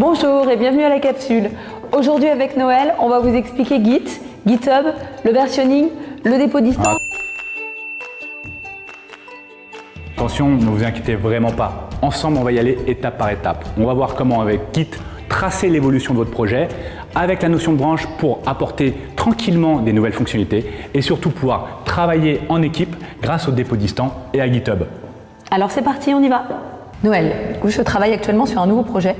Bonjour et bienvenue à la capsule. Aujourd'hui avec Noël, on va vous expliquer Git, GitHub, le versionning, le dépôt distant. Attention, ne vous inquiétez vraiment pas. Ensemble, on va y aller étape par étape. On va voir comment avec Git tracer l'évolution de votre projet avec la notion de branche pour apporter tranquillement des nouvelles fonctionnalités et surtout pouvoir travailler en équipe grâce au dépôt distant et à GitHub. Alors c'est parti, on y va. Noël, je travaille actuellement sur un nouveau projet.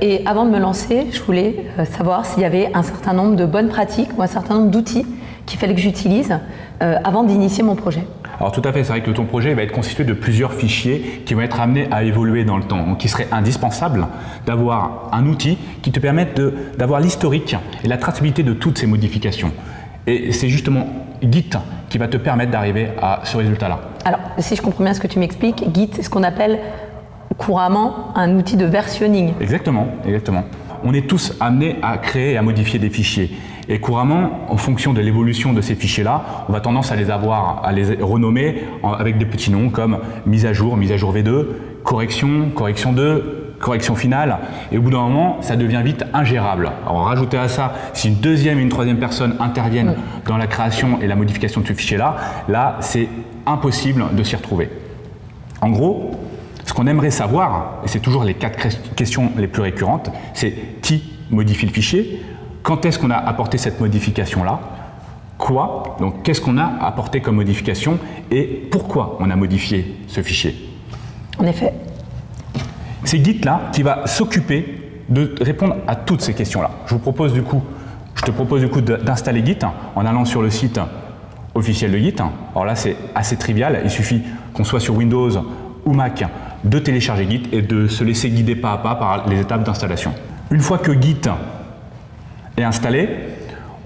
Et avant de me lancer, je voulais savoir s'il y avait un certain nombre de bonnes pratiques ou un certain nombre d'outils qu'il fallait que j'utilise avant d'initier mon projet. Alors tout à fait, c'est vrai que ton projet va être constitué de plusieurs fichiers qui vont être amenés à évoluer dans le temps. Donc il serait indispensable d'avoir un outil qui te permette d'avoir l'historique et la traçabilité de toutes ces modifications. Et c'est justement Git qui va te permettre d'arriver à ce résultat-là. Alors, si je comprends bien ce que tu m'expliques, Git, c'est ce qu'on appelle couramment un outil de versionning. Exactement, exactement. On est tous amenés à créer et à modifier des fichiers. Et couramment, en fonction de l'évolution de ces fichiers-là, on va tendance à les renommer avec des petits noms comme mise à jour V2, correction, correction 2, correction finale. Et au bout d'un moment, ça devient vite ingérable. Alors, rajouter à ça, si une deuxième et une troisième personne interviennent dans la création et la modification de ce fichier-là, là, c'est impossible de s'y retrouver. En gros, ce qu'on aimerait savoir, et c'est toujours les 4 questions les plus récurrentes, c'est qui modifie le fichier, quand est-ce qu'on a apporté cette modification-là, quoi, donc qu'est-ce qu'on a apporté comme modification et pourquoi on a modifié ce fichier. En effet. C'est Git là qui va s'occuper de répondre à toutes ces questions-là. Je te propose du coup d'installer Git en allant sur le site officiel de Git. Alors là, c'est assez trivial, il suffit qu'on soit sur Windows ou Mac de télécharger Git et de se laisser guider pas à pas par les étapes d'installation. Une fois que Git est installé,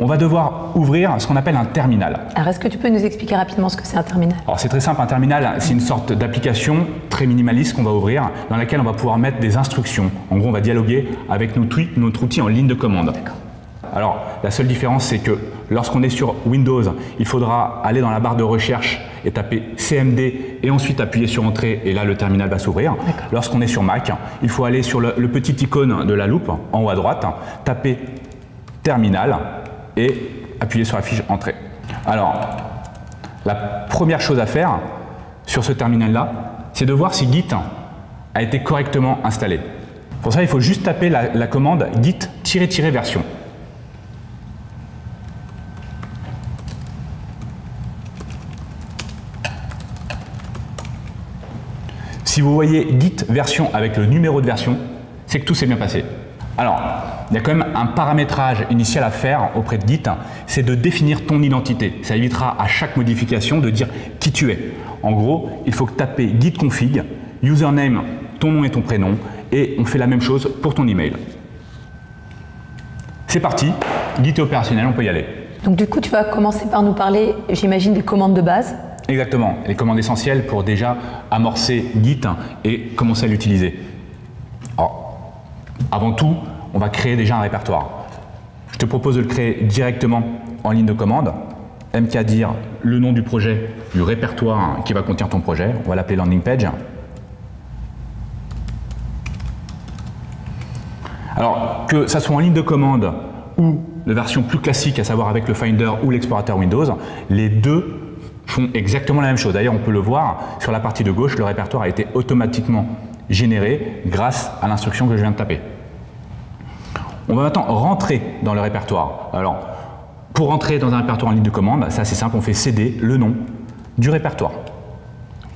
on va devoir ouvrir ce qu'on appelle un terminal. Alors, est-ce que tu peux nous expliquer rapidement ce que c'est un terminal? Alors, c'est très simple, un terminal, c'est une sorte d'application très minimaliste qu'on va ouvrir, dans laquelle on va pouvoir mettre des instructions. En gros, on va dialoguer avec notre outil en ligne de commande. Alors, la seule différence, c'est que lorsqu'on est sur Windows, il faudra aller dans la barre de recherche et taper CMD et ensuite appuyer sur Entrée et là, le terminal va s'ouvrir. Lorsqu'on est sur Mac, il faut aller sur le petit icône de la loupe en haut à droite, taper Terminal et appuyer sur la fiche Entrée. Alors, la première chose à faire sur ce terminal-là, c'est de voir si Git a été correctement installé. Pour ça, il faut juste taper la commande git-version. Si vous voyez Git version avec le numéro de version, c'est que tout s'est bien passé. Alors, il y a quand même un paramétrage initial à faire auprès de Git, c'est de définir ton identité. Ça évitera à chaque modification de dire qui tu es. En gros, il faut taper git config, username, ton nom et ton prénom, et on fait la même chose pour ton email. C'est parti, Git est opérationnel, on peut y aller. Donc du coup, tu vas commencer par nous parler, j'imagine, des commandes de base. Exactement, les commandes essentielles pour déjà amorcer Git et commencer à l'utiliser. Avant tout, on va créer déjà un répertoire. Je te propose de le créer directement en ligne de commande. mkdir le nom du projet, du répertoire qui va contenir ton projet. On va l'appeler landing page. Alors, que ça soit en ligne de commande ou la version plus classique, à savoir avec le Finder ou l'explorateur Windows, les deux font exactement la même chose. D'ailleurs, on peut le voir sur la partie de gauche, le répertoire a été automatiquement généré grâce à l'instruction que je viens de taper. On va maintenant rentrer dans le répertoire. Alors, pour rentrer dans un répertoire en ligne de commande, c'est assez simple, on fait cd le nom du répertoire.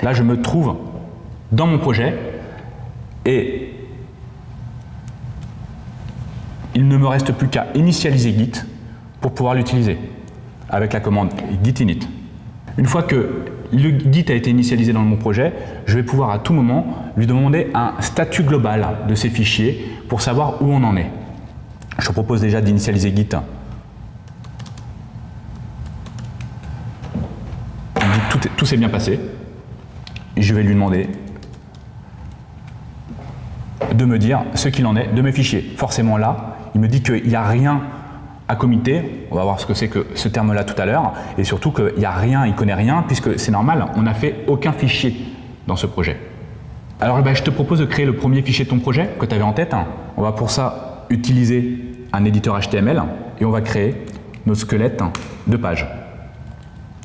Là, je me trouve dans mon projet et il ne me reste plus qu'à initialiser Git pour pouvoir l'utiliser avec la commande git init. Une fois que le Git a été initialisé dans mon projet, je vais pouvoir à tout moment lui demander un statut global de ces fichiers pour savoir où on en est. Je te propose déjà d'initialiser Git. Tout s'est bien passé. Je vais lui demander de me dire ce qu'il en est de mes fichiers. Forcément là, il me dit qu'il n'y a rien à committer. On va voir ce que c'est que ce terme-là tout à l'heure. Et surtout qu'il n'y a rien, il ne connaît rien, puisque c'est normal, on n'a fait aucun fichier dans ce projet. Alors je te propose de créer le premier fichier de ton projet que tu avais en tête. On va pour ça utiliser un éditeur HTML et on va créer notre squelette de page.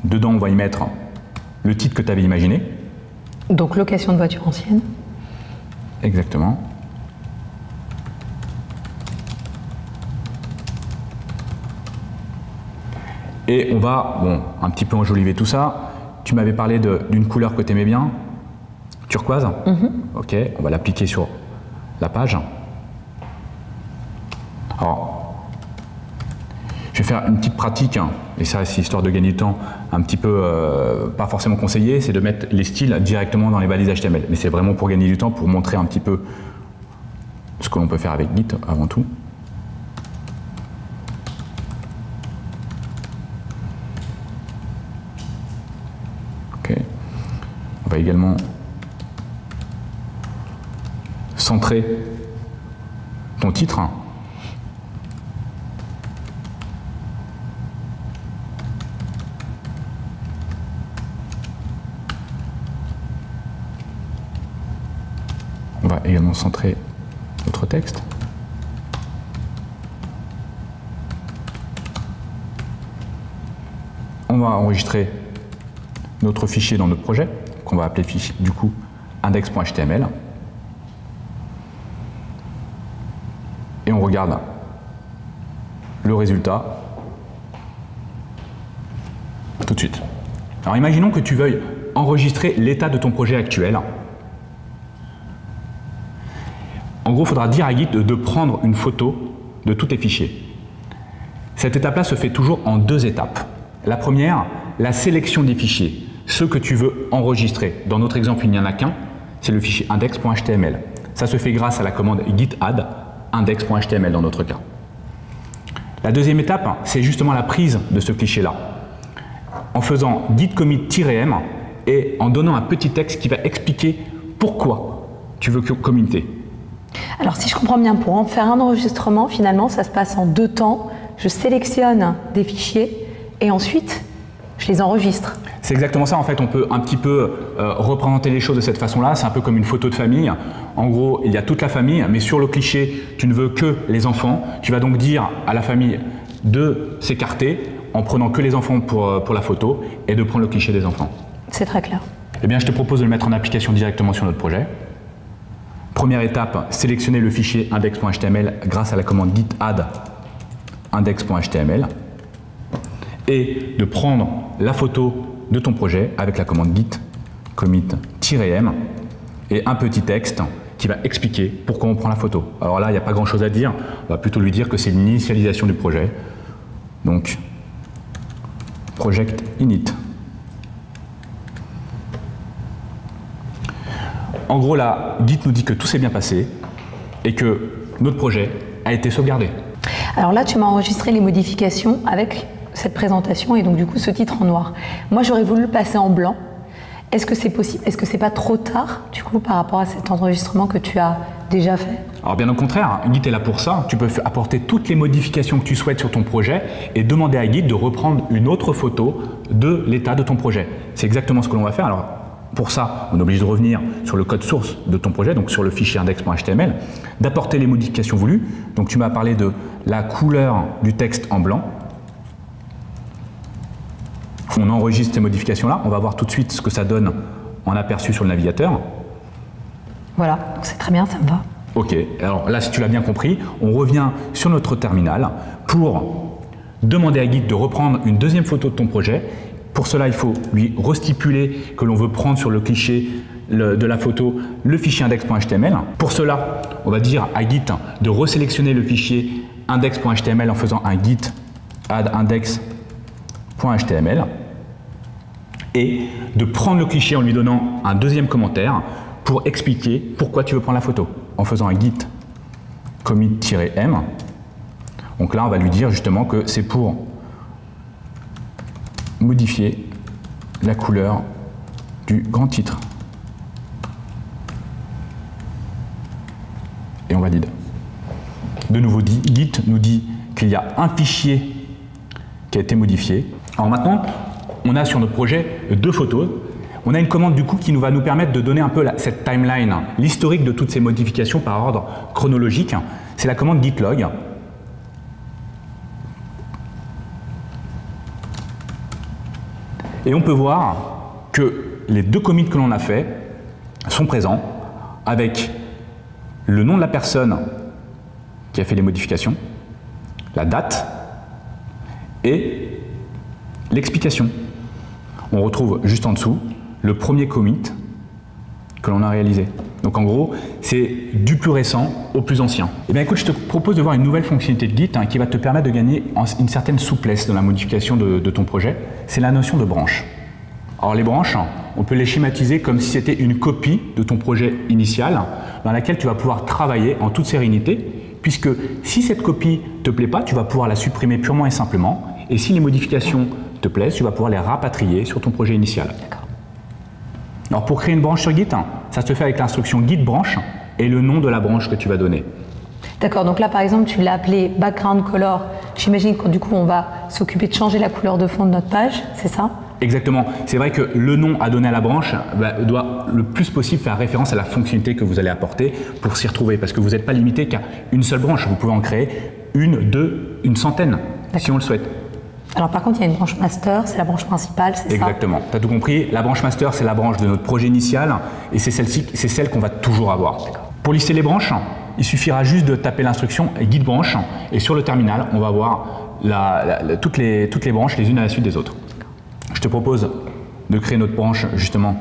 Dedans, on va y mettre le titre que tu avais imaginé. Donc location de voiture ancienne. Exactement. Et on va, un petit peu enjoliver tout ça. Tu m'avais parlé d'une couleur que tu aimais bien, turquoise. Ok, on va l'appliquer sur la page. Alors, je vais faire une petite pratique, et ça c'est histoire de gagner du temps, un petit peu pas forcément conseillé, c'est de mettre les styles directement dans les balises HTML. Mais c'est vraiment pour gagner du temps, pour montrer un petit peu ce que l'on peut faire avec Git avant tout. Ok. On va également centrer ton titre. On va également centrer notre texte. On va enregistrer notre fichier dans notre projet, qu'on va appeler fichier du coup index.html. Et on regarde le résultat tout de suite. Alors imaginons que tu veuilles enregistrer l'état de ton projet actuel. En gros, il faudra dire à Git de prendre une photo de tous tes fichiers. Cette étape-là se fait toujours en deux étapes. La première, la sélection des fichiers, ceux que tu veux enregistrer. Dans notre exemple, il n'y en a qu'un, c'est le fichier index.html. Ça se fait grâce à la commande git add index.html dans notre cas. La deuxième étape, c'est justement la prise de ce cliché-là. En faisant git commit-m et en donnant un petit texte qui va expliquer pourquoi tu veux committer. Alors si je comprends bien, pour en faire un enregistrement, finalement, ça se passe en deux temps. Je sélectionne des fichiers et ensuite, je les enregistre. C'est exactement ça, en fait, on peut un petit peu représenter les choses de cette façon-là, c'est un peu comme une photo de famille. En gros, il y a toute la famille, mais sur le cliché, tu ne veux que les enfants. Tu vas donc dire à la famille de s'écarter en prenant que les enfants pour la photo et de prendre le cliché des enfants. C'est très clair. Eh bien, je te propose de le mettre en application directement sur notre projet. Première étape, sélectionner le fichier index.html grâce à la commande git add index.html et de prendre la photo de ton projet avec la commande git commit-m et un petit texte qui va expliquer pourquoi on prend la photo. Alors là, il n'y a pas grand chose à dire, on va plutôt lui dire que c'est l'initialisation du projet. Donc, project init. En gros, là, Git nous dit que tout s'est bien passé et que notre projet a été sauvegardé. Alors là, tu m'as enregistré les modifications avec cette présentation et donc du coup ce titre en noir. Moi, j'aurais voulu le passer en blanc. Est-ce que c'est possible? Est-ce que c'est pas trop tard du coup par rapport à cet enregistrement que tu as déjà fait? Alors bien au contraire, Git est là pour ça. Tu peux apporter toutes les modifications que tu souhaites sur ton projet et demander à Git de reprendre une autre photo de l'état de ton projet. C'est exactement ce que l'on va faire. Alors pour ça, on est obligé de revenir sur le code source de ton projet, donc sur le fichier index.html, d'apporter les modifications voulues. Donc tu m'as parlé de la couleur du texte en blanc. On enregistre ces modifications-là. On va voir tout de suite ce que ça donne en aperçu sur le navigateur. Voilà, c'est très bien, ça me va. Ok, alors là, si tu l'as bien compris, on revient sur notre terminal pour demander à Git de reprendre une deuxième photo de ton projet. Pour cela, il faut lui restipuler que l'on veut prendre sur le cliché de la photo le fichier index.html. Pour cela, on va dire à Git de resélectionner le fichier index.html en faisant un git add index.html et de prendre le cliché en lui donnant un deuxième commentaire pour expliquer pourquoi tu veux prendre la photo en faisant un git commit-m. Donc là, on va lui dire justement que c'est pour modifier la couleur du grand titre. Et on valide. De nouveau, Git nous dit qu'il y a un fichier qui a été modifié. Alors maintenant, on a sur notre projet deux photos. On a une commande du coup qui va nous permettre de donner un peu cette timeline, l'historique de toutes ces modifications par ordre chronologique. C'est la commande git log. Et on peut voir que les 2 commits que l'on a fait sont présents avec le nom de la personne qui a fait les modifications, la date et l'explication. On retrouve juste en dessous le premier commit que l'on a réalisé. Donc en gros, c'est du plus récent au plus ancien. Et bien écoute, je te propose de voir une nouvelle fonctionnalité de Git qui va te permettre de gagner une certaine souplesse dans la modification de ton projet. C'est la notion de branche. Alors les branches, on peut les schématiser comme si c'était une copie de ton projet initial dans laquelle tu vas pouvoir travailler en toute sérénité, puisque si cette copie ne te plaît pas, tu vas pouvoir la supprimer purement et simplement, et si les modifications te plaisent, tu vas pouvoir les rapatrier sur ton projet initial. Alors pour créer une branche sur Git, ça se fait avec l'instruction git branch et le nom de la branche que tu vas donner. D'accord, donc là par exemple tu l'as appelé background color, j'imagine que du coup on va s'occuper de changer la couleur de fond de notre page, c'est ça? Exactement, c'est vrai que le nom à donner à la branche doit le plus possible faire référence à la fonctionnalité que vous allez apporter pour s'y retrouver, parce que vous n'êtes pas limité qu'à une seule branche, vous pouvez en créer une, deux, une centaine, si on le souhaite. Alors par contre, il y a une branche master, c'est la branche principale, c'est ça? Exactement, tu as tout compris. La branche master, c'est la branche de notre projet initial et c'est celle-ci, c'est celle qu'on va toujours avoir. Pour lister les branches, il suffira juste de taper l'instruction git branch et sur le terminal, on va voir toutes les branches les unes à la suite des autres. Je te propose de créer notre branche justement.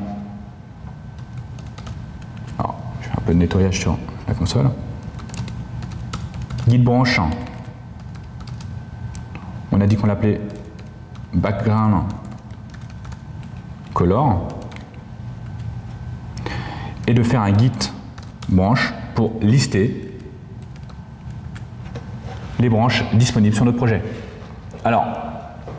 Alors, je fais un peu de nettoyage sur la console. Git branch. On a dit qu'on l'appelait background color et de faire un git branch pour lister les branches disponibles sur notre projet. Alors,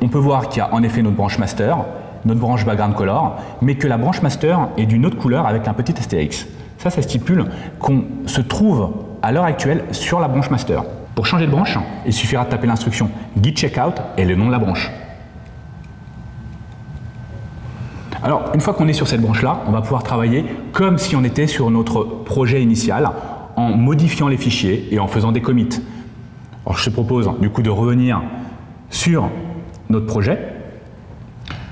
on peut voir qu'il y a en effet notre branche master, notre branche background color, mais que la branche master est d'une autre couleur avec un petit astérix. Ça stipule qu'on se trouve à l'heure actuelle sur la branche master. Pour changer de branche, il suffira de taper l'instruction git checkout et le nom de la branche. Alors, une fois qu'on est sur cette branche-là, on va pouvoir travailler comme si on était sur notre projet initial, en modifiant les fichiers et en faisant des commits. Alors, je te propose du coup de revenir sur notre projet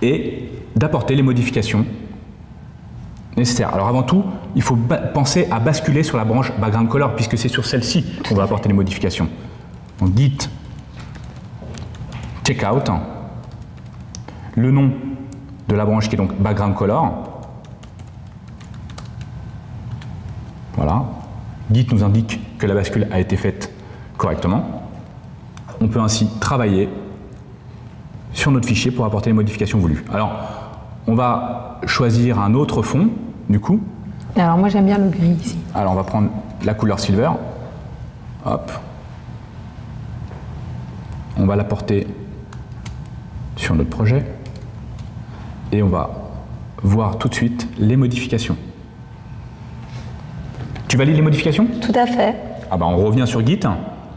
et d'apporter les modifications nécessaires. Alors avant tout, il faut penser à basculer sur la branche background color puisque c'est sur celle-ci qu'on va apporter les modifications. Donc git checkout, le nom de la branche qui est donc background color. Voilà. Git nous indique que la bascule a été faite correctement. On peut ainsi travailler sur notre fichier pour apporter les modifications voulues. Alors, on va choisir un autre fond, du coup. Alors moi j'aime bien le gris ici. Alors on va prendre la couleur silver. Hop. On va l'apporter sur notre projet. Et on va voir tout de suite les modifications. Tu valides les modifications? Tout à fait. Ah bah on revient sur Git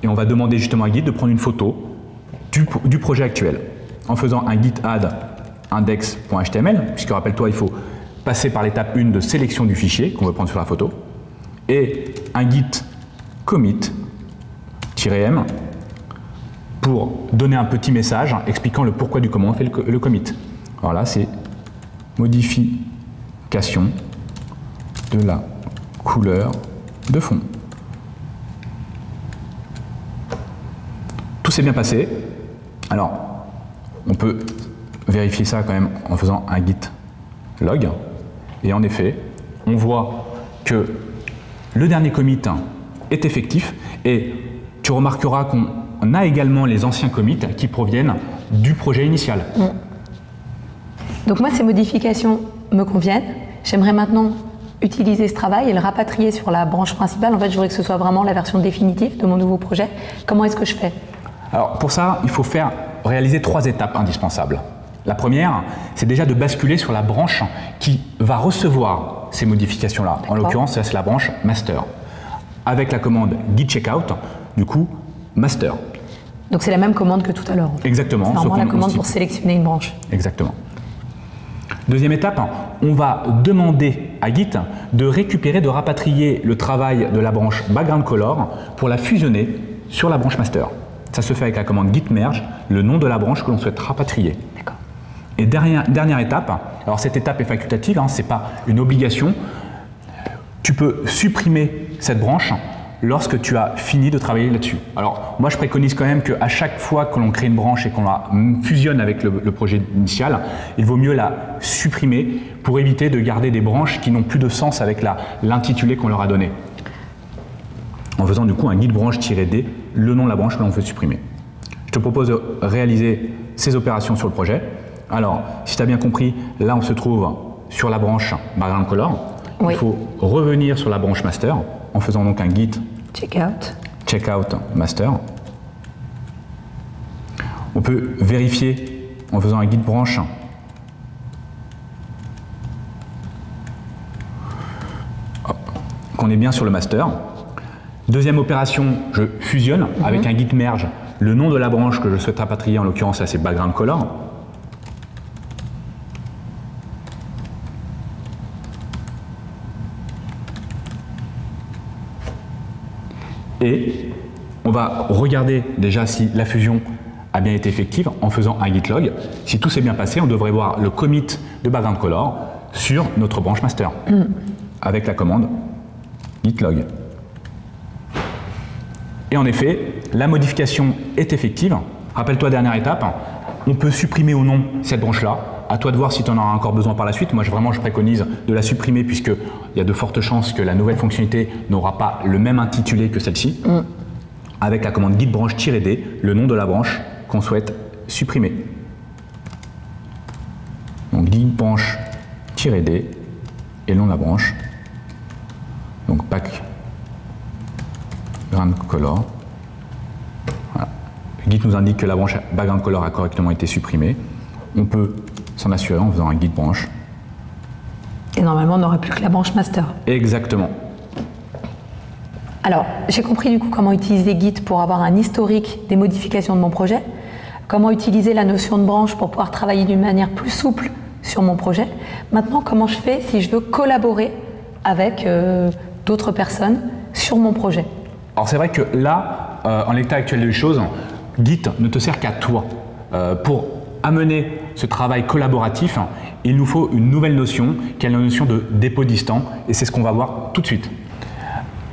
et on va demander justement à Git de prendre une photo du projet actuel en faisant un git add index.html, puisque rappelle-toi, il faut passer par l'étape 1 de sélection du fichier qu'on veut prendre sur la photo, et un git commit-m pour donner un petit message expliquant le pourquoi du comment on fait le commit. Alors là, c'est modification de la couleur de fond. Tout s'est bien passé. Alors, on peut vérifier ça quand même en faisant un git log. Et en effet, on voit que le dernier commit est effectif. Et tu remarqueras qu'on a également les anciens commits qui proviennent du projet initial. Donc moi, ces modifications me conviennent. J'aimerais maintenant utiliser ce travail et le rapatrier sur la branche principale. En fait, je voudrais que ce soit vraiment la version définitive de mon nouveau projet. Comment est-ce que je fais? Alors, pour ça, il faut réaliser 3 étapes indispensables. La première, c'est déjà de basculer sur la branche qui va recevoir ces modifications-là. En l'occurrence, c'est la branche master. Avec la commande git checkout, du coup, master. Donc c'est la même commande que tout à l'heure. Exactement. C'est vraiment la commande pour sélectionner une branche. Exactement. Deuxième étape, on va demander à Git de récupérer, de rapatrier le travail de la branche background color pour la fusionner sur la branche master. Ça se fait avec la commande git merge, le nom de la branche que l'on souhaite rapatrier. Et dernière étape, alors cette étape est facultative, ce n'est pas une obligation. Tu peux supprimer cette branche lorsque tu as fini de travailler là-dessus. Alors moi je préconise quand même qu'à chaque fois que l'on crée une branche et qu'on la fusionne avec le projet initial, il vaut mieux la supprimer pour éviter de garder des branches qui n'ont plus de sens avec l'intitulé qu'on leur a donné. En faisant du coup un git branche-d, le nom de la branche que l'on veut supprimer. Je te propose de réaliser ces opérations sur le projet. Alors, si tu as bien compris, là on se trouve sur la branche background color. Oui. Il faut revenir sur la branche master en faisant donc un git checkout master. On peut vérifier en faisant un git branch qu'on est bien sur le master. Deuxième opération, je fusionne avec un git merge le nom de la branche que je souhaite rapatrier, en l'occurrence là c'est background color. Et on va regarder déjà si la fusion a bien été effective en faisant un git log. Si tout s'est bien passé, on devrait voir le commit de background color sur notre branche master avec la commande git log. Et en effet, la modification est effective. Rappelle-toi, dernière étape, on peut supprimer ou non cette branche-là. À toi de voir si tu en auras encore besoin par la suite. Moi, je préconise de la supprimer puisqu'il y a de fortes chances que la nouvelle fonctionnalité n'aura pas le même intitulé que celle-ci. Avec la commande git branche-d, le nom de la branche qu'on souhaite supprimer. Donc git branche-d et le nom de la branche. Donc background color. Voilà. Git nous indique que la branche background color a correctement été supprimée. On peut s'en assurer en faisant un git branch. Et normalement, on n'aura plus que la branche master. Exactement. Alors, j'ai compris du coup comment utiliser Git pour avoir un historique des modifications de mon projet, comment utiliser la notion de branche pour pouvoir travailler d'une manière plus souple sur mon projet. Maintenant, comment je fais si je veux collaborer avec d'autres personnes sur mon projet? Alors c'est vrai que là, en l'état actuel des choses, Git ne te sert qu'à toi. Pour amener ce travail collaboratif, il nous faut une nouvelle notion, qui est la notion de dépôt distant, et c'est ce qu'on va voir tout de suite.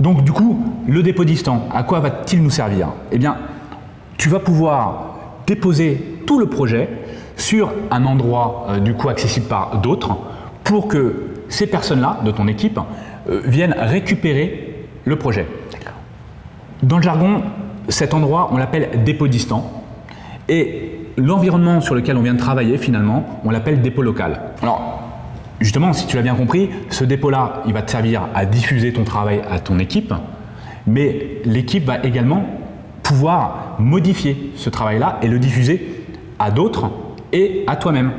Donc du coup, le dépôt distant, à quoi va-t-il nous servir? Eh bien, tu vas pouvoir déposer tout le projet sur un endroit du coup accessible par d'autres, pour que ces personnes-là, de ton équipe, viennent récupérer le projet. Dans le jargon, cet endroit, on l'appelle dépôt distant, et l'environnement sur lequel on vient de travailler, finalement, on l'appelle dépôt local. Alors, justement, si tu l'as bien compris, ce dépôt-là, il va te servir à diffuser ton travail à ton équipe, mais l'équipe va également pouvoir modifier ce travail-là et le diffuser à d'autres et à toi-même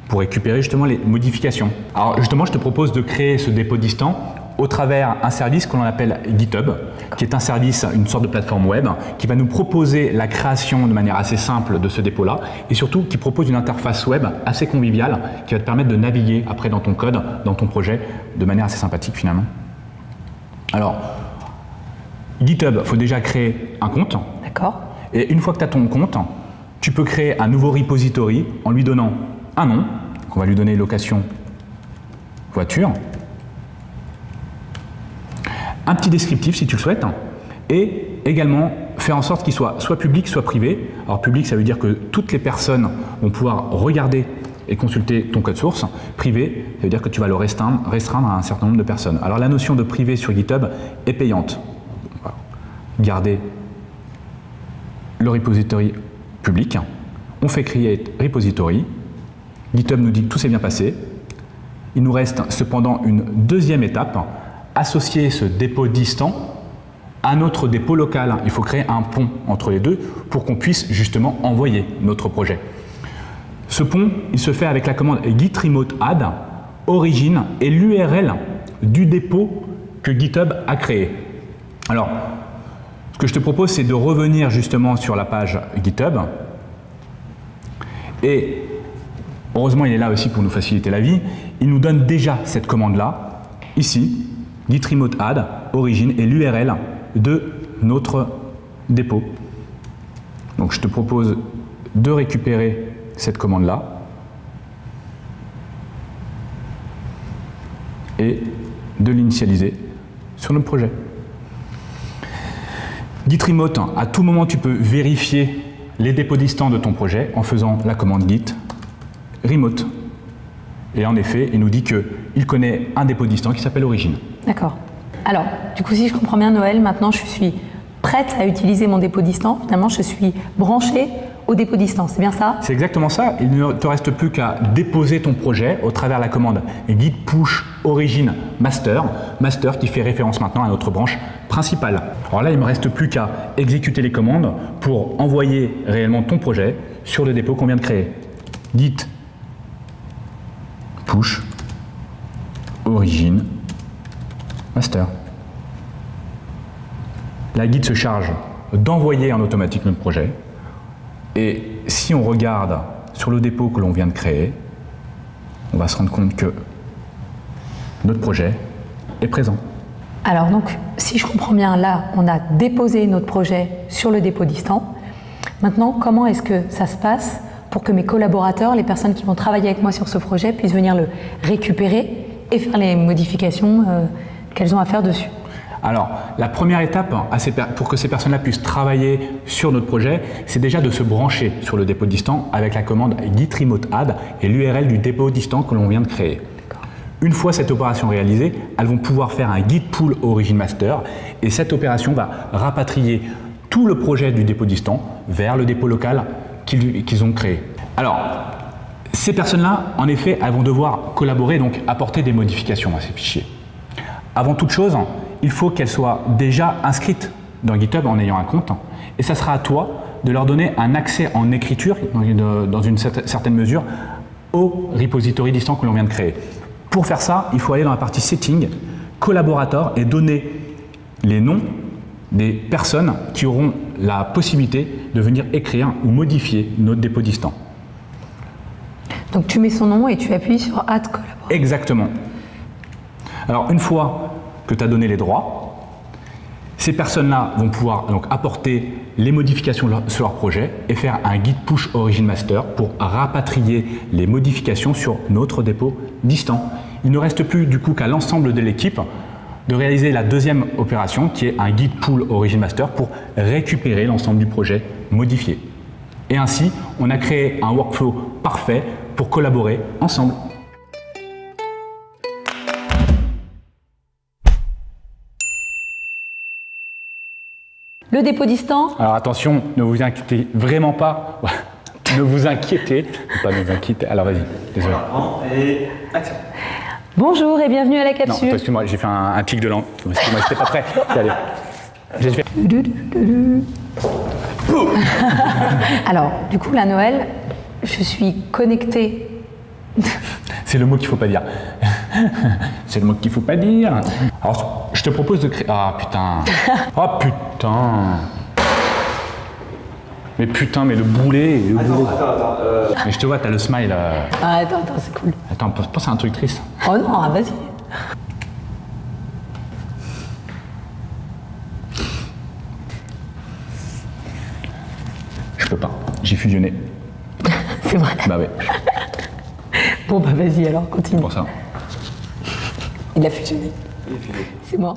pour récupérer justement les modifications. Alors justement, je te propose de créer ce dépôt distant au travers un service que l'on appelle GitHub, qui est un service, une sorte de plateforme web, qui va nous proposer la création de manière assez simple de ce dépôt-là, et surtout qui propose une interface web assez conviviale, qui va te permettre de naviguer après dans ton code, dans ton projet, de manière assez sympathique finalement. Alors, GitHub, il faut déjà créer un compte. D'accord. Et une fois que tu as ton compte, tu peux créer un nouveau repository en lui donnant un nom, qu'on va lui donner location voiture, un petit descriptif si tu le souhaites, et également faire en sorte qu'il soit public, soit privé. Alors public, ça veut dire que toutes les personnes vont pouvoir regarder et consulter ton code source. Privé, ça veut dire que tu vas le restreindre à un certain nombre de personnes. Alors la notion de privé sur GitHub est payante. Garder le repository public, on fait create repository, GitHub nous dit que tout s'est bien passé. Il nous reste cependant une deuxième étape, associer ce dépôt distant à notre dépôt local. Il faut créer un pont entre les deux pour qu'on puisse justement envoyer notre projet. Ce pont, il se fait avec la commande git remote add, origine et l'URL du dépôt que GitHub a créé. Alors, ce que je te propose, c'est de revenir justement sur la page GitHub et heureusement il est là aussi pour nous faciliter la vie, il nous donne déjà cette commande-là, ici, git remote add, origine et l'URL de notre dépôt. Donc je te propose de récupérer cette commande-là et de l'initialiser sur notre projet. Git remote, à tout moment tu peux vérifier les dépôts distants de ton projet en faisant la commande git remote. Et en effet, il nous dit qu'il connaît un dépôt distant qui s'appelle origine. D'accord. Alors, du coup, si je comprends bien, Noël, maintenant je suis prête à utiliser mon dépôt distant. Finalement, je suis branchée au dépôt distant. C'est bien ça? C'est exactement ça. Il ne te reste plus qu'à déposer ton projet au travers de la commande git push origin master. Master qui fait référence maintenant à notre branche principale. Alors là, il ne me reste plus qu'à exécuter les commandes pour envoyer réellement ton projet sur le dépôt qu'on vient de créer. Git push origin master. La Git se charge d'envoyer en automatique notre projet. Et si on regarde sur le dépôt que l'on vient de créer, on va se rendre compte que notre projet est présent. Alors donc, si je comprends bien, là, on a déposé notre projet sur le dépôt distant. Maintenant, comment est-ce que ça se passe pour que mes collaborateurs, les personnes qui vont travailler avec moi sur ce projet, puissent venir le récupérer et faire les modifications qu'elles ont à faire dessus? Alors, la première étape pour que ces personnes-là puissent travailler sur notre projet, c'est déjà de se brancher sur le dépôt distant avec la commande git remote add et l'URL du dépôt distant que l'on vient de créer. Une fois cette opération réalisée, elles vont pouvoir faire un git pull origin master et cette opération va rapatrier tout le projet du dépôt distant vers le dépôt local qu'ils ont créé. Alors, ces personnes-là, en effet, elles vont devoir collaborer, donc apporter des modifications à ces fichiers. Avant toute chose, il faut qu'elles soient déjà inscrites dans GitHub en ayant un compte et ça sera à toi de leur donner un accès en écriture, dans une certaine mesure, au repository distant que l'on vient de créer. Pour faire ça, il faut aller dans la partie Settings, Collaborateurs et donner les noms des personnes qui auront la possibilité de venir écrire ou modifier notre dépôt distant. Donc tu mets son nom et tu appuies sur Add Collaborateur. Exactement. Alors une fois que tu as donné les droits, ces personnes-là vont pouvoir donc apporter les modifications sur leur projet et faire un git push origin master pour rapatrier les modifications sur notre dépôt distant. Il ne reste plus du coup qu'à l'ensemble de l'équipe de réaliser la deuxième opération qui est un git pull origin master pour récupérer l'ensemble du projet modifié. Et ainsi, on a créé un workflow parfait pour collaborer ensemble. Le dépôt distant. Alors attention, ne vous inquiétez vraiment pas. Ne vous inquiétez. Pas nous inquiéter. Alors vas-y, désolé. Et action. Bonjour et bienvenue à la capsule. Non, excuse-moi, j'ai fait un tic de langue. Excuse-moi, j'étais pas prêt. Allez. J'ai fait... Alors, du coup, la Noël, je suis connectée. C'est le mot qu'il faut pas dire. C'est le mot qu'il faut pas dire. Alors, je te propose de créer... Ah, putain. Oh, putain. Mais putain, mais le boulet. Attends. Mais je te vois, t'as le smile. Ah, attends, c'est cool. Attends, pense à un truc triste. Oh non, vas-y. Je peux pas. J'ai fusionné. C'est vrai. Bah ouais. Bon, bah vas-y alors, continue. Pour ça. Il a fusionné. C'est moi.